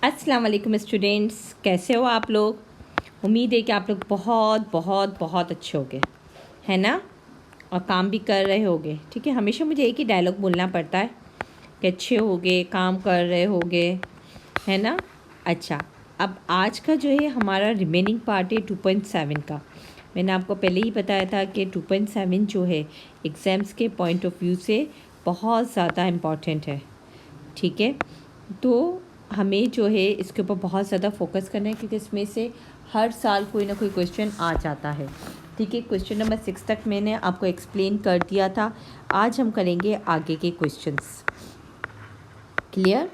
अस्सलाम वालेकुम स्टूडेंट्स, कैसे हो आप लोग। उम्मीद है कि आप लोग बहुत बहुत बहुत अच्छे होगे, है ना, और काम भी कर रहे होगे। ठीक है, हमेशा मुझे एक ही डायलॉग बोलना पड़ता है कि अच्छे होगे, काम कर रहे होगे, है ना। अच्छा, अब आज का जो है हमारा रिमेनिंग पार्ट है 2.7 का। मैंने आपको पहले ही बताया था कि 2.7 जो है एग्ज़ाम्स के पॉइंट ऑफ व्यू से बहुत ज़्यादा इम्पॉर्टेंट है। ठीक है, तो हमें जो है इसके ऊपर बहुत ज़्यादा फोकस करना है क्योंकि इसमें से हर साल कोई ना कोई क्वेश्चन आ जाता है। ठीक है, क्वेश्चन नंबर 6 तक मैंने आपको एक्सप्लेन कर दिया था। आज हम करेंगे आगे के क्वेश्चंस। क्लियर।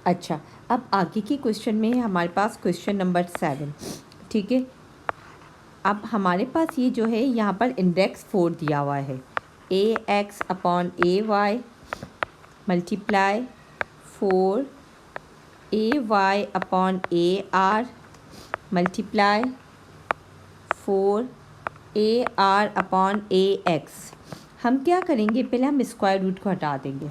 अच्छा, अब आगे के क्वेश्चन में है हमारे पास क्वेश्चन नंबर 7। ठीक है, अब हमारे पास ये जो है यहाँ पर इंडेक्स 4 दिया हुआ है। ax/ay multiply 4 ay/ar multiply 4ar/ax। हम क्या करेंगे, पहले हम स्क्वायर रूट को हटा देंगे।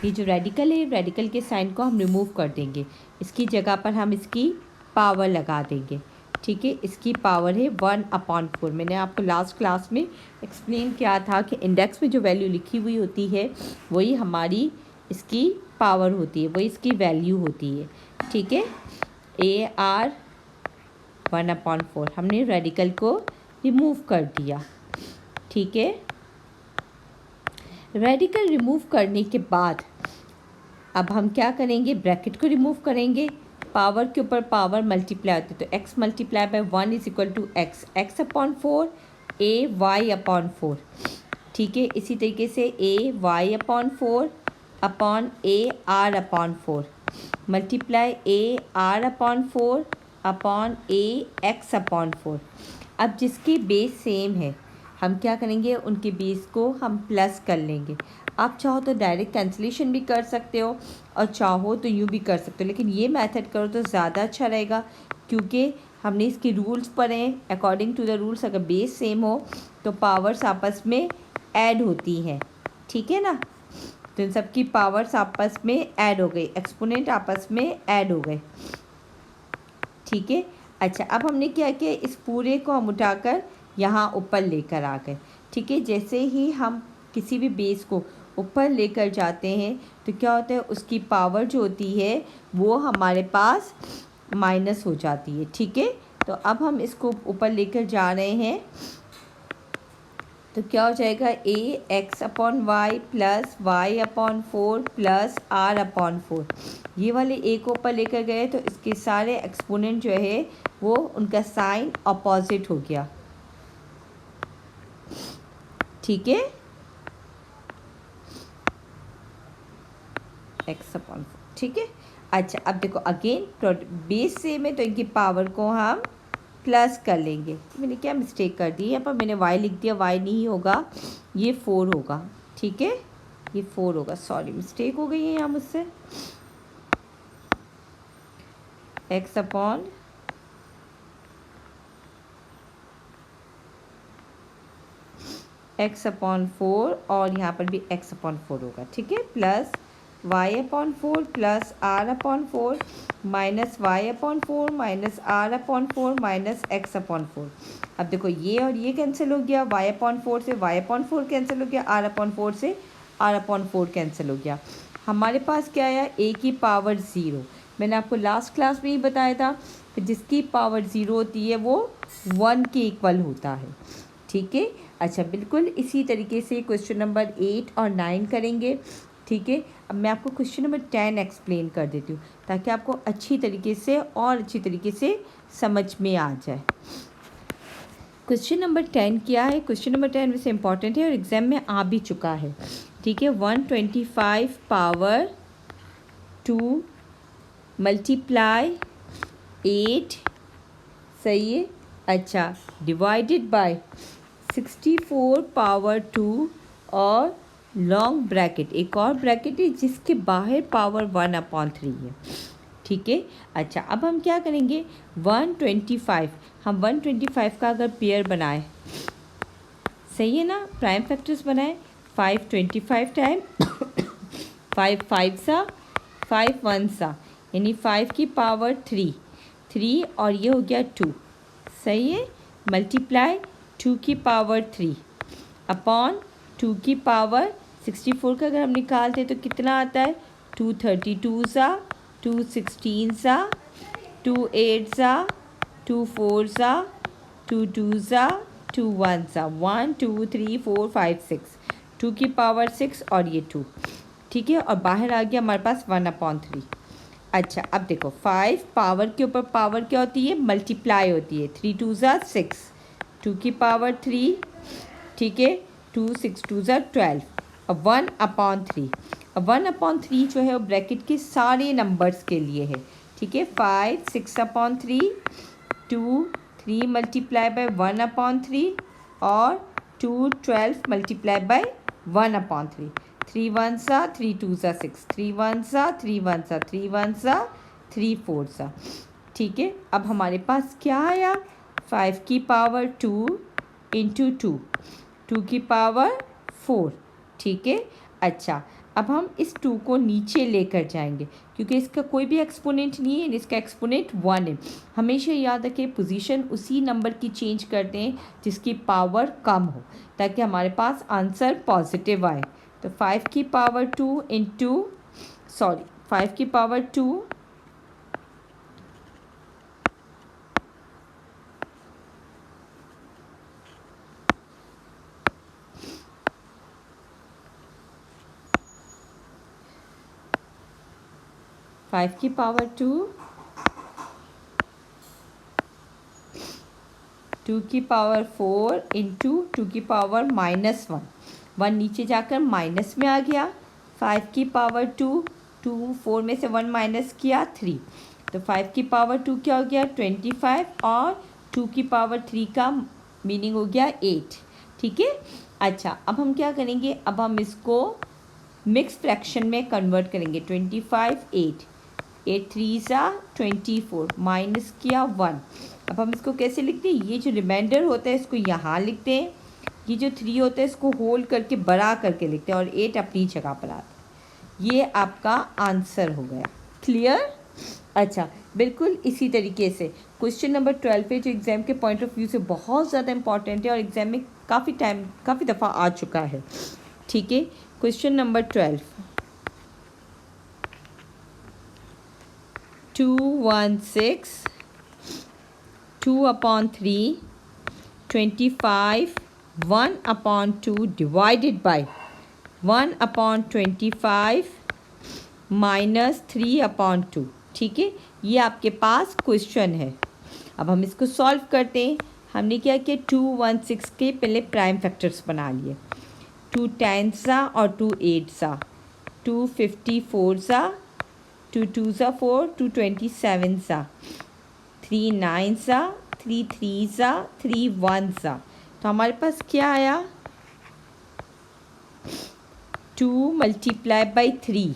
ये जो रेडिकल है, रेडिकल के साइन को हम रिमूव कर देंगे। इसकी जगह पर हम इसकी पावर लगा देंगे। ठीक है, इसकी पावर है 1/4। मैंने आपको लास्ट क्लास में एक्सप्लेन किया था कि इंडेक्स में जो वैल्यू लिखी हुई होती है वही हमारी इसकी पावर होती है, वही इसकी वैल्यू होती है। ठीक है, AR 1/4 हमने रेडिकल को रिमूव कर दिया। ठीक है, रेडिकल रिमूव करने के बाद अब हम क्या करेंगे, ब्रैकेट को रिमूव करेंगे। पावर के ऊपर पावर मल्टीप्लाई होती है, तो x multiply by 1 is equal to x/4 ay/4। ठीक है, इसी तरीके से ay/4 upon ar/4 multiply ar/4 upon ax/4। अब जिसकी बेस सेम है हम क्या करेंगे, उनके बेस को हम प्लस कर लेंगे। आप चाहो तो डायरेक्ट कैंसिलेशन भी कर सकते हो और चाहो तो यूँ भी कर सकते हो, लेकिन ये मेथड करो तो ज़्यादा अच्छा रहेगा क्योंकि हमने इसके रूल्स पढ़े हैं। अकॉर्डिंग टू द रूल्स अगर बेस सेम हो तो पावर्स आपस में ऐड होती हैं। ठीक है ना, तो इन सब की पावर्स आपस में ऐड हो गई, एक्सपोनेंट आपस में ऐड हो गए। ठीक है, अच्छा, अब हमने क्या किया, इस पूरे को हम उठाकर यहाँ ऊपर लेकर आ गए। ठीक है, जैसे ही हम किसी भी बेस को ऊपर लेकर जाते हैं तो क्या होता है, उसकी पावर जो होती है वो हमारे पास माइनस हो जाती है। ठीक है, तो अब हम इसको ऊपर लेकर जा रहे हैं तो क्या हो जाएगा, ax/y plus y/4 plus r/4। ये वाले a को ऊपर लेकर गए तो इसके सारे एक्सपोनेंट जो है वो उनका साइन अपोजिट हो गया। ठीक है, x/4। ठीक है, अच्छा, अब देखो अगेन बेस सेम है तो इनकी पावर को हम प्लस कर लेंगे। मैंने क्या मिस्टेक कर दी, यहाँ पर मैंने y लिख दिया, y नहीं होगा, ये 4 होगा। ठीक है, ये 4 होगा, सॉरी मिस्टेक हो गई है यहाँ मुझसे। x/4 और यहाँ पर भी x/4 होगा। ठीक है, plus y/4 plus r/4 minus y/4 minus r/4 minus x/4। अब देखो ये और ये कैंसिल हो गया, y/4 से y/4 कैंसिल हो गया, r/4 से r/4 कैंसिल हो गया। हमारे पास क्या आया, a की पावर 0। मैंने आपको लास्ट क्लास में ही बताया था कि जिसकी पावर 0 होती है वो 1 के इक्वल होता है। ठीक है, अच्छा, बिल्कुल इसी तरीके से क्वेश्चन नंबर 8 और 9 करेंगे। ठीक है, अब मैं आपको क्वेश्चन नंबर 10 एक्सप्लेन कर देती हूँ ताकि आपको अच्छी तरीके से और अच्छी तरीके से समझ में आ जाए। क्वेश्चन नंबर 10 क्या है, क्वेश्चन नंबर 10 वैसे इंपॉर्टेंट है और एग्ज़ाम में आ भी चुका है। ठीक है, 125 पावर 2 मल्टीप्लाई 8, सही है, अच्छा, डिवाइडेड बाय 64 पावर 2 और लॉन्ग ब्रैकेट, एक और ब्रैकेट है जिसके बाहर पावर 1/3 है। ठीक है, अच्छा, अब हम क्या करेंगे, 125 हम 125 का अगर पेयर बनाए, सही है ना, प्राइम फैक्टर्स बनाए, 5 25 टाइम 5 5 सा 5 1 सा, यानी 5 की पावर 3 और ये हो गया 2, सही है। मल्टीप्लाई 2 की पावर 3 अपॉन 2 की पावर 64 का अगर हम निकालते तो कितना आता है, 2 32 सा, 2 16 सा, 2 8 सा, 2 4 सा, 2 2 सा, 2 1 सा, 1 2 3 4 5 6, 2 की पावर 6 और ये 2, ठीक है। और बाहर आ गया हमारे पास 1/3। अच्छा अब देखो 5 पावर के ऊपर पावर क्या होती है, मल्टीप्लाई होती है। 3 2 ज़ा 6, 2 की पावर 3, ठीक है। 2 6 2 ज़ा 12 और 1/3। अब 1/3 जो है वो ब्रैकेट के सारे नंबर्स के लिए है, ठीक है। 5 6/3, 2 3 मल्टीप्लाई बाय 1/3 और 2 12 मल्टीप्लाई बाय 1/3। 3 1 सा, 3 2 ज़ा 6, 3 1 सा, 3 1 सा, 3 1 सा, 3 4 सा, ठीक है। अब हमारे पास क्या आया, 5 की पावर 2 इंटू 2 की पावर 4, ठीक है। अच्छा अब हम इस 2 को नीचे लेकर जाएंगे क्योंकि इसका कोई भी एक्सपोनेंट नहीं है, इसका एक्सपोनेंट 1 है। हमेशा याद रखें पोजीशन उसी नंबर की चेंज करते हैं जिसकी पावर कम हो, ताकि हमारे पास आंसर पॉजिटिव आए। तो 5 की पावर 2 इंटू 5 की पावर 2 5 की पावर 2 की पावर 4 इंटू 2 की पावर -1, 1 नीचे जाकर माइनस में आ गया। 5 की पावर 2 4 में से 1 माइनस किया 3, तो 5 की पावर 2 क्या हो गया 25 और 2 की पावर 3 का मीनिंग हो गया 8, ठीक है। अच्छा अब हम क्या करेंगे, अब हम इसको मिक्स फ्रैक्शन में कन्वर्ट करेंगे। 25 8 3 सा 24 माइनस किया 1। अब हम इसको कैसे लिखते हैं, ये जो रिमाइंडर होता है इसको यहाँ लिखते हैं, ये जो 3 होता है इसको होल्ड करके बड़ा करके लिखते हैं और 8 अपनी जगह पर आता है। ये आपका आंसर हो गया, क्लियर। अच्छा बिल्कुल इसी तरीके से क्वेश्चन नंबर 12 पे जो एग्ज़ाम के पॉइंट ऑफ व्यू से बहुत ज़्यादा इंपॉर्टेंट है और एग्ज़ाम में काफ़ी दफ़ा आ चुका है, ठीक है। क्वेश्चन नंबर 12, 216 2/3 25 1/2 डिवाइडेड बाय 1/25 -3/2, ठीक है। ये आपके पास क्वेश्चन है। अब हम इसको सॉल्व करते हैं। हमने क्या किया, 216 के पहले प्राइम फैक्टर्स बना लिए। 2 10 सा और 2 8 सा, 2 54 सा, 2 2 सा 4, 2 27 सा, 3 9 सा, 3 3 सा, 3 1 सा। तो हमारे पास क्या आया, 2 मल्टीप्लाई बाई 3,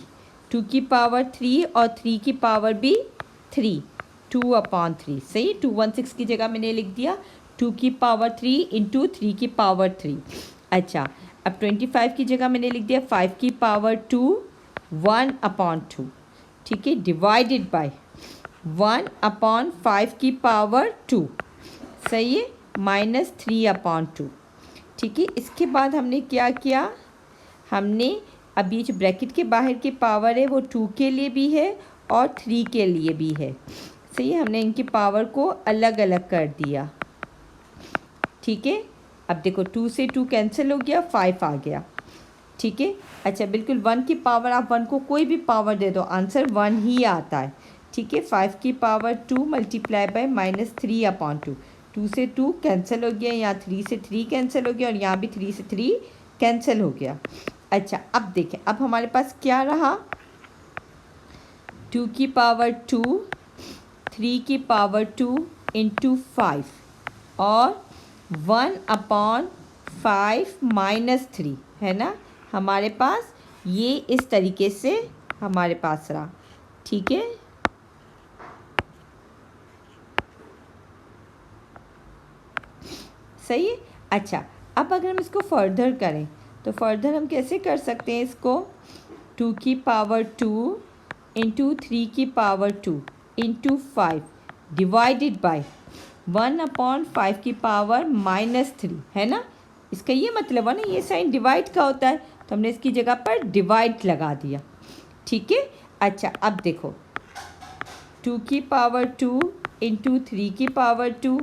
2 की पावर 3 और 3 की पावर भी 3, 2/3, सही। 216 की जगह मैंने लिख दिया 2 की पावर 3 इंटू 3 की पावर 3। अच्छा अब 25 की जगह मैंने लिख दिया 5 की पावर 2 1/2, ठीक है, डिवाइडेड बाय 1/5 की पावर 2, सही है, -3/2, ठीक है। इसके बाद हमने क्या किया, हमने अब ये जो ब्रैकेट के बाहर की पावर है वो 2 के लिए भी है और 3 के लिए भी है, सही है। हमने इनकी पावर को अलग अलग कर दिया, ठीक है। अब देखो 2 से 2 कैंसिल हो गया, 5 आ गया, ठीक है। अच्छा बिल्कुल 1 की पावर, आप 1 को कोई भी पावर दे दो आंसर 1 ही आता है, ठीक है। 5 की पावर 2 मल्टीप्लाई बाय -3/2, 2 से 2 कैंसिल हो गया, यहाँ 3 से 3 कैंसिल हो गया और यहाँ भी 3 से 3 कैंसिल हो गया। अच्छा अब देखें, अब हमारे पास क्या रहा, 2 की पावर 2, 3 की पावर 2 इंटू 5 और 1/5 -3 है ना हमारे पास। ये इस तरीके से हमारे पास रहा, ठीक है। सही है। अच्छा अब अगर हम इसको फर्दर करें तो फर्दर हम कैसे कर सकते हैं इसको, 2 की पावर 2 इंटू 3 की पावर 2 इंटू 5 डिवाइडेड बाय 1/5 की पावर -3 है ना। इसका ये मतलब है ना, ये साइन डिवाइड का होता है, तो हमने इसकी जगह पर डिवाइड लगा दिया। ठीक है। अच्छा अब देखो 2 की पावर 2 इंटू 3 की पावर 2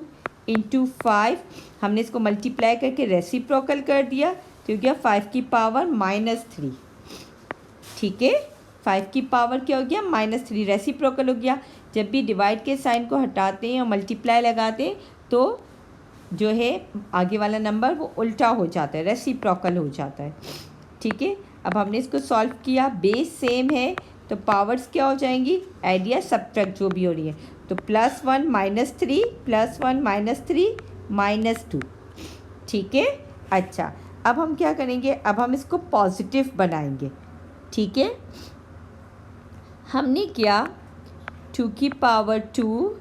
इंटू 5, हमने इसको मल्टीप्लाई करके रेसिप्रोकल कर दिया, तो हो गया 5 की पावर -3। ठीक है, 5 की पावर क्या हो गया -3, रेसिप्रोकल हो गया। जब भी डिवाइड के साइन को हटाते हैं और मल्टीप्लाई लगाते हैं तो जो है आगे वाला नंबर वो उल्टा हो जाता है, रेसिप्रोकल हो जाता है। ठीक है, अब हमने इसको सॉल्व किया, बेस सेम है तो पावर्स क्या हो जाएंगी, ऐड या सब्ट्रैक्ट जो भी हो रही है, तो +1 -3 +1 -3 -2। ठीक है। अच्छा अब हम क्या करेंगे, अब हम इसको पॉजिटिव बनाएंगे। ठीक है, हमने क्या 2 की पावर 2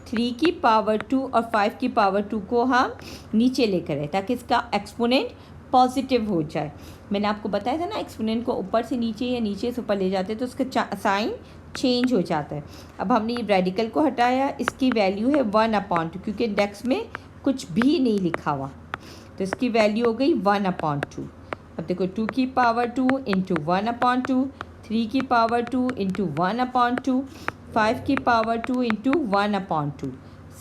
3 की पावर 2 और 5 की पावर 2 को हम नीचे लेकर आए ताकि इसका एक्सपोनेंट पॉजिटिव हो जाए। मैंने आपको बताया था ना, एक्सपोनेंट को ऊपर से नीचे या नीचे से ऊपर ले जाते हैं तो उसका साइन चेंज हो जाता है। अब हमने ये रेडिकल को हटाया, इसकी वैल्यू है 1/2 क्योंकि इंडेक्स में कुछ भी नहीं लिखा हुआ, तो इसकी वैल्यू हो गई 1/2। अब देखो 2 की पावर 2 इंटू 1/2, 3 की पावर 2 इंटू 1/2, 5 की पावर 2 इंटू 1/2।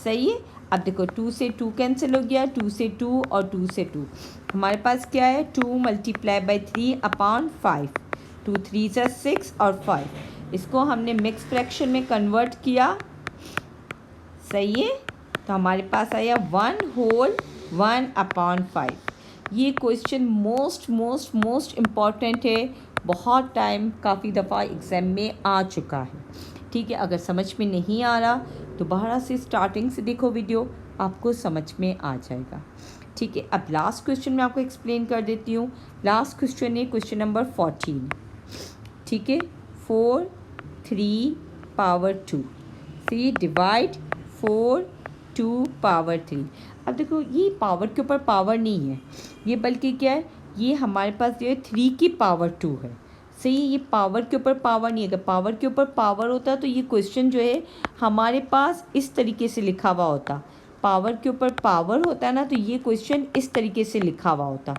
सही है। अब देखो 2 से 2 कैंसिल हो गया, 2 से 2 और 2 से 2, हमारे पास क्या है 2 × 3/5, 2 3 से 6 और 5, इसको हमने मिक्स फ्रैक्शन में कन्वर्ट किया। सही है, तो हमारे पास आया 1/1/5। ये क्वेश्चन मोस्ट इम्पॉर्टेंट है, बहुत टाइम काफ़ी दफ़ा एग्ज़ाम में आ चुका है। ठीक है, अगर समझ में नहीं आ रहा तो दोबारा से स्टार्टिंग से देखो वीडियो, आपको समझ में आ जाएगा। ठीक है, अब लास्ट क्वेश्चन मैं आपको एक्सप्लेन कर देती हूँ। लास्ट क्वेश्चन है क्वेश्चन नंबर 14। ठीक है, 4 3 पावर 2 से डिवाइड 4 2 पावर 3। अब देखो ये पावर के ऊपर पावर नहीं है, ये बल्कि क्या है, ये हमारे पास जो है 3 की पावर 2 है। सही, ये पावर के ऊपर पावर नहीं है। अगर पावर के ऊपर पावर होता तो ये क्वेश्चन जो है हमारे पास इस तरीके से लिखा हुआ होता। पावर के ऊपर पावर होता है ना, तो ये क्वेश्चन इस तरीके से लिखा हुआ होता।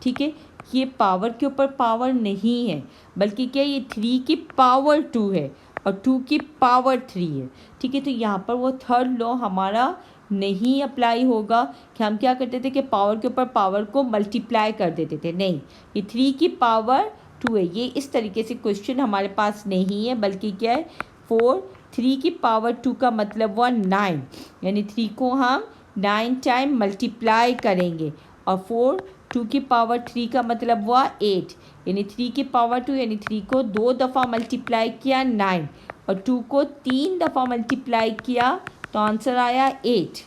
ठीक है, ये पावर के ऊपर पावर नहीं है, बल्कि क्या ये 3 की पावर 2 है और 2 की पावर 3 है। ठीक है, तो यहाँ पर वो थर्ड लॉ हमारा नहीं अप्लाई होगा कि हम क्या करते थे कि पावर के ऊपर पावर को मल्टीप्लाई कर देते थे। नहीं, ये 3 की पावर 2 है, ये इस तरीके से क्वेश्चन हमारे पास नहीं है, बल्कि क्या है 4 3 की पावर 2 का मतलब हुआ 9, यानी 3 को हम 9 टाइम मल्टीप्लाई करेंगे, और 4 2 की पावर 3 का मतलब हुआ 8, यानी 3 की पावर 2 यानी 3 को 2 दफ़ा मल्टीप्लाई किया 9 और 2 को 3 दफ़ा मल्टीप्लाई किया तो आंसर आया 8।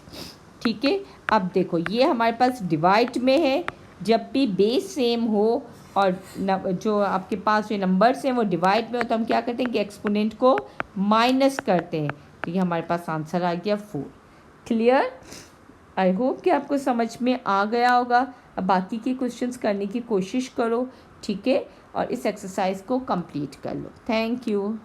ठीक है, अब देखो ये हमारे पास डिवाइड में है, जब भी बेस सेम हो और जो आपके पास जो नंबर्स हैं वो डिवाइड में हो तो हम क्या करते हैं कि एक्सपोनेंट को माइनस करते हैं, तो ये हमारे पास आंसर आ गया 4। क्लियर? आई होप कि आपको समझ में आ गया होगा। अब बाकी के क्वेश्चंस करने की कोशिश करो। ठीक है, और इस एक्सरसाइज को कंप्लीट कर लो। Thank you.